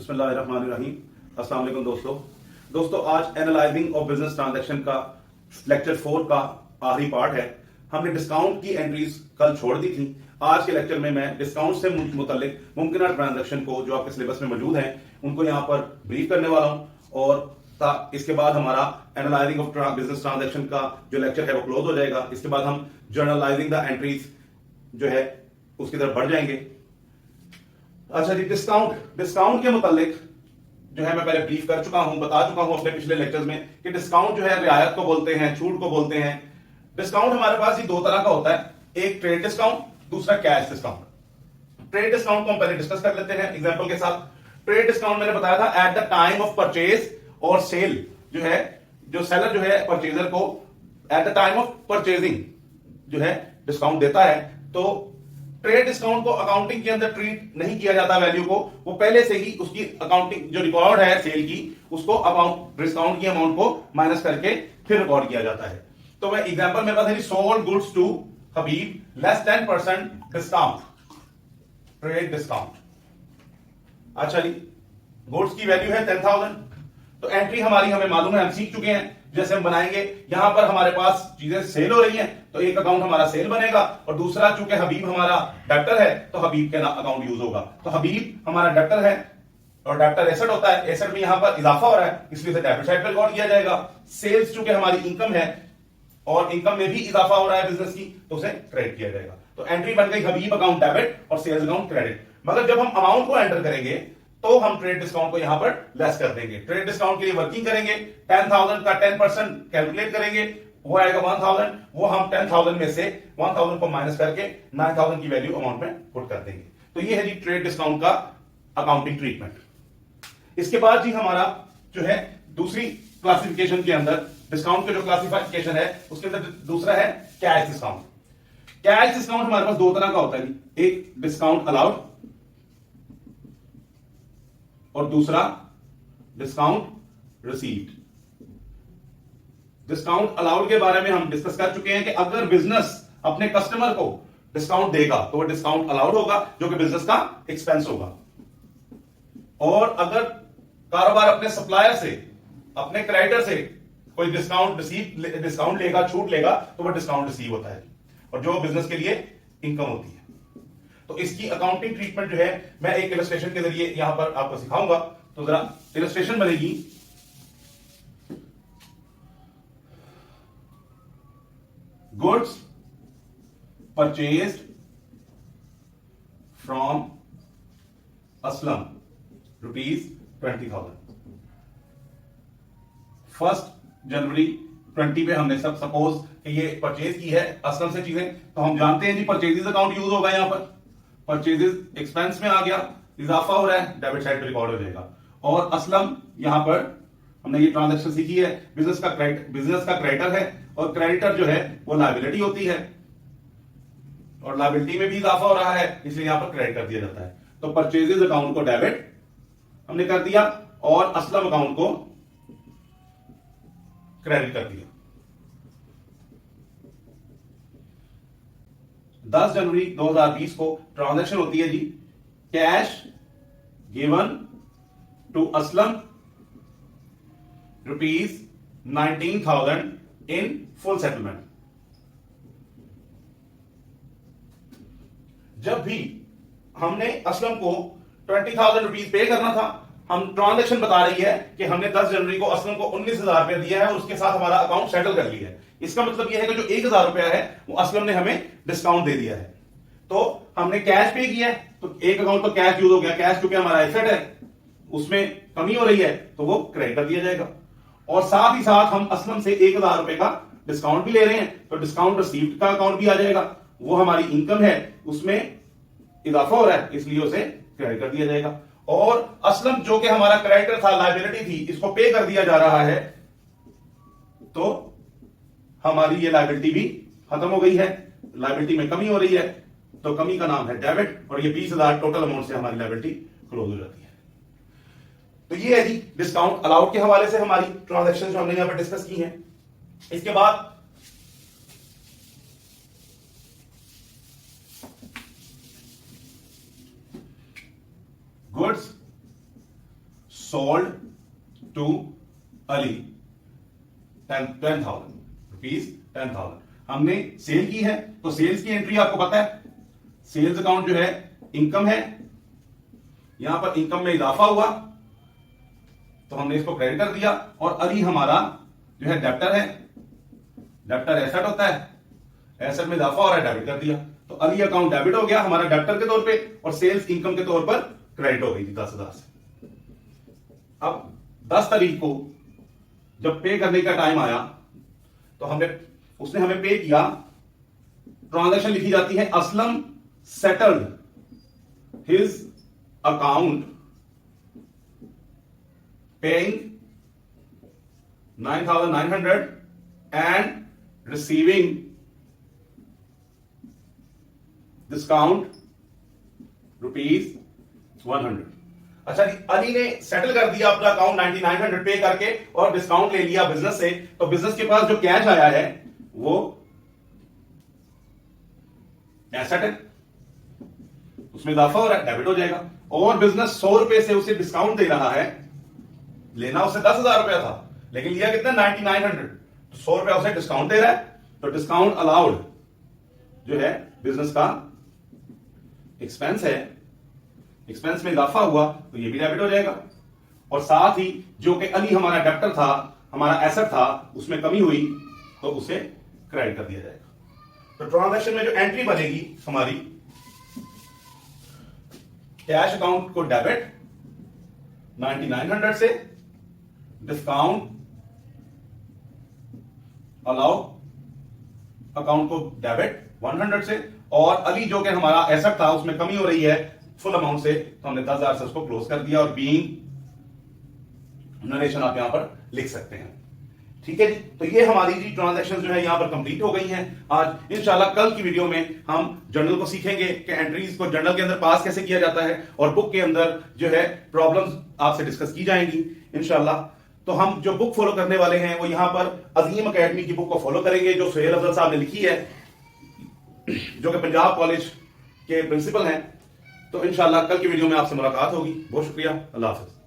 बिस्मिल्लाहिर्रहमानिर्रहीम। अस्सलाम वालेकुम दोस्तों आज एनालाइजिंग ऑफ बिजनेस ट्रांजैक्शन का लेक्चर 4 का आखिरी पार्ट है। हमने डिस्काउंट की एंट्रीज कल छोड़ दी थी। आज के लेक्चर में मैं डिस्काउंट से मुतल्लिक मुमकिन ट्रांजैक्शन को जो आपके सिलेबस में मौजूद हैं उनको यहाँ पर ब्रीफ करने वाला हूँ और इसके बाद हमारा एनालाइजिंग ऑफ बिजनेस ट्रांजैक्शन का जो लेक्चर है वो क्लोज हो जाएगा। इसके बाद हम जर्नलाइजिंग द एंट्रीज जो है उसकी तरफ बढ़ जाएंगे। अच्छा जी, डिस्काउंट के मुतालिक जो है मैं पहले ब्रीफ कर चुका हूं, बता चुका हूं अपने पिछले लेक्चर्स में कि डिस्काउंट जो है रियायत को बोलते हैं, छूट को बोलते हैं। डिस्काउंट हमारे पास ये दो तरह का होता है, एक ट्रेड डिस्काउंट, दूसरा कैश डिस्काउंट। ट्रेड डिस्काउंट को हम पहले डिस्कस कर लेते हैं एग्जांपल के साथ। ट्रेड डिस्काउंट मैंने बताया था at the time of purchase और सेल, जो है जो सेलर जो है परचेजर को at the time of purchasing जो है डिस्काउंट देता है। तो ट्रेड डिस्काउंट को अकाउंटिंग के अंदर ट्रीट नहीं किया जाता वैल्यू को, वो पहले से ही उसकी अकाउंटिंग जो रिकॉर्ड है सेल की उसको अकाउंट डिस्काउंट की अमाउंट को माइनस करके फिर रिकॉर्ड किया जाता है। तो मैं एग्जांपल मेरे पास है sold goods to Habib less 10% discount, trade discount. अच्छा जी, गुड्स की वैल्यू है 10,000, तो एंट्री हमारी हमें मालूम है, हम सीख चुके हैं। जैसे हम बनाएंगे, यहां पर हमारे पास चीजें सेल हो रही हैं तो एक अकाउंट हमारा सेल बनेगा और दूसरा चूंकि हबीब हमारा डेब्टर है तो हबीब के अकाउंट यूज होगा। तो हबीब हमारा डेब्टर है और डेब्टर एसेट होता है, एसेट में यहां पर इजाफा हो रहा है इसलिए इसे डेबिट साइड पर रिकॉर्ड किया जाएगा। सेल्स चूंकि हमारी इनकम है और इनकम में भी इजाफा हो रहा है बिजनेस की तो उसे क्रेडिट किया जाएगा। तो एंट्री बन गई हबीब अकाउंट डेबिट और सेल्स अकाउंट क्रेडिट। मगर जब हम अमाउंट को एंटर करेंगे तो हम ट्रेड डिस्काउंट को यहां पर लेस कर देंगे। ट्रेड डिस्काउंट के लिए वर्किंग करेंगे, 10,000 का 10% कैलकुलेट करेंगे, वो आएगा 1,000। वो हम 10,000 में से 1,000 को माइनस करके 9,000 की वैल्यू अमाउंट में पुट कर देंगे। तो ये है जी ट्रेड डिस्काउंट का अकाउंटिंग ट्रीटमेंट। इसके बाद जी हमारा जो है दूसरी क्लासिफिकेशन के अंदर डिस्काउंट का जो क्लासिफिकेशन है उसके अंदर दूसरा है कैश डिस्काउंट। कैश डिस्काउंट हमारे पास दो तरह का होता है जी, एक डिस्काउंट अलाउड और दूसरा डिस्काउंट रिसीव्ड। डिस्काउंट अलाउड के बारे में हम डिस्कस कर चुके हैं कि अगर बिजनेस अपने कस्टमर को डिस्काउंट देगा तो वो डिस्काउंट अलाउड होगा जो कि बिजनेस का एक्सपेंस होगा। और अगर कारोबार अपने सप्लायर से, अपने क्रेडिटर से कोई डिस्काउंट लेगा, छूट लेगा तो वो डिस्काउंट रिसीव होता है और जो बिजनेस के लिए इनकम होती है। तो इसकी अकाउंटिंग ट्रीटमेंट जो है मैं एक इलस्ट्रेशन के जरिए यहां पर आपको सिखाऊंगा। तो जरा इलस्ट्रेशन बनेगी, गुड्स परचेज्ड फ्रॉम असलम ₹20,000। 1 जनवरी 20 पे हमने सब सपोज कि ये परचेज की है असलम से चीजें, तो हम जानते हैं जी परचेजेस अकाउंट यूज होगा। यहां पर परचेजेस एक्सपेंस में आ गया, इजाफा हो रहा है, डेबिट साइड पे रिकॉर्ड हो जाएगा। और असलम यहां पर हमने ये ट्रांजैक्शन सीखी है, बिजनेस का क्रेडिटर है और क्रेडिटर जो है वो लायबिलिटी होती है और लायबिलिटी में भी इजाफा हो रहा है इसलिए यहां पर क्रेडिट कर दिया जाता है। तो परचेजेस अकाउंट को डेबिट हमने कर दिया और असलम अकाउंट को क्रेडिट कर दिया। 10 जनवरी 2020 को ट्रांजैक्शन होती है जी, cash given to Aslam ₹19,000 in full settlement. जब भी हमने असलम को 20,000 रुपीज पे करना था, हम ट्रांजैक्शन बता रही है कि हमने 10 जनवरी को असलम को 19,000 रुपया दिया है और उसके साथ हमारा अकाउंट सेटल कर लिया है। इसका मतलब यह है कि जो 1,000 रुपया है वो असलम ने हमें डिस्काउंट दे दिया है। तो हमने कैश पे किया है तो एक अकाउंट तो कैश यूज हो गया, कैश क्योंकि हमारा एसेट है उसमें कमी हो रही है तो वो क्रेडिट कर दिया जाएगा। और साथ ही साथ हम असलम से 1,000 रुपए का डिस्काउंट भी ले रहे हैं तो डिस्काउंट रिसीव्ड का अकाउंट भी आ जाएगा। वो हमारी इनकम है उसमें इजाफा हो रहा है इसलिए उसे क्रेडिट कर दिया जाएगा। और असलम जो कि हमारा क्रेडिटर था, लायबिलिटी थी, इसको पे कर दिया जा रहा है तो हमारी ये लायबिलिटी भी खत्म हो गई है, लायबिलिटी में कमी हो रही है तो कमी का नाम है डेबिट और ये 20,000 टोटल अमाउंट से हमारी लायबिलिटी क्लोज हो जाती है। तो ये है जी डिस्काउंट अलाउड के हवाले से हमारी ट्रांजैक्शन जो हमने यहां पर डिस्कस की हैं। इसके बाद goods sold to Ali 10,000 rupees 10,000। हमने सेल की है तो सेल्स की एंट्री आपको पता है, सेल्स अकाउंट जो है इनकम है, यहां पर इनकम में इजाफा हुआ तो हमने इसको क्रेडिट कर दिया, और अली हमारा जो है डेब्टर है, डेब्टर एसेट होता है, एसेट में इजाफा हो रहा है, डेबिट कर दिया, तो अली अकाउंट डेबिट हो गया हमारा डेब्टर के तौर पे, और सेल्स इनकम के तौर पर क्रेडिट हो गई थी 10,000 से। अब 10 तारीख को जब पे करने का टाइम आया तो उसने हमें पे किया, ट्रांजैक्शन लिखी जाती है Aslam settled his account paying 9,900 and receiving discount ₹100। अच्छा जी, अली ने सेटल कर दिया अपना अकाउंट 9,900 पे करके और डिस्काउंट ले लिया बिजनेस से, तो बिजनेस के पास जो कैश आया है वो एसेट है, उसमें इजाफा हो रहा है, डेबिट हो जाएगा। और बिजनेस 100 रुपए से उसे डिस्काउंट दे रहा है, लेना उससे 10,000 रुपया था लेकिन लिया कितना 9,900, तो 100 रुपया उसे डिस्काउंट दे रहा है, तो डिस्काउंट अलाउड जो है बिजनेस का एक्सपेंस है, एक्सपेंस में इजाफा हुआ तो ये भी डेबिट हो जाएगा। और साथ ही जो कि अली हमारा डेब्टर था, हमारा एसेट था, उसमें कमी हुई तो उसे क्रेडिट कर दिया जाएगा। तो ट्रांजैक्शन में जो एंट्री बनेगी हमारी, कैश अकाउंट को डेबिट 9,900 से, डिस्काउंट अलाउ अकाउंट को डेबिट 100 से, और अली जो कि हमारा एसेट था उसमें कमी हो रही है फुल अमाउंट से, तो हमने 10,000 से उसको क्लोज कर दिया, और बीइंग नरेशन आप यहां पर लिख सकते हैं। ठीक है जी, तो ये हमारी जी ट्रांजैक्शन जो है यहां पर कंप्लीट हो गई हैं। आज इंशाल्लाह कल की वीडियो में हम जर्नल को सीखेंगे कि एंट्रीज को जर्नल के अंदर पास कैसे किया जाता है, और बुक के अंदर जो है प्रॉब्लम्स आपसे डिस्कस की जाएंगी इंशाल्लाह। तो हम जो बुक फॉलो करने वाले हैं वो यहां पर अजीम अकेडमी की बुक को फॉलो करेंगे, जो सुहेल अफजल साहब ने लिखी है, जो कि पंजाब कॉलेज के प्रिंसिपल हैं। तो इंशाल्लाह कल की वीडियो में आपसे मुलाकात होगी। बहुत शुक्रिया, अल्लाह हाफिज।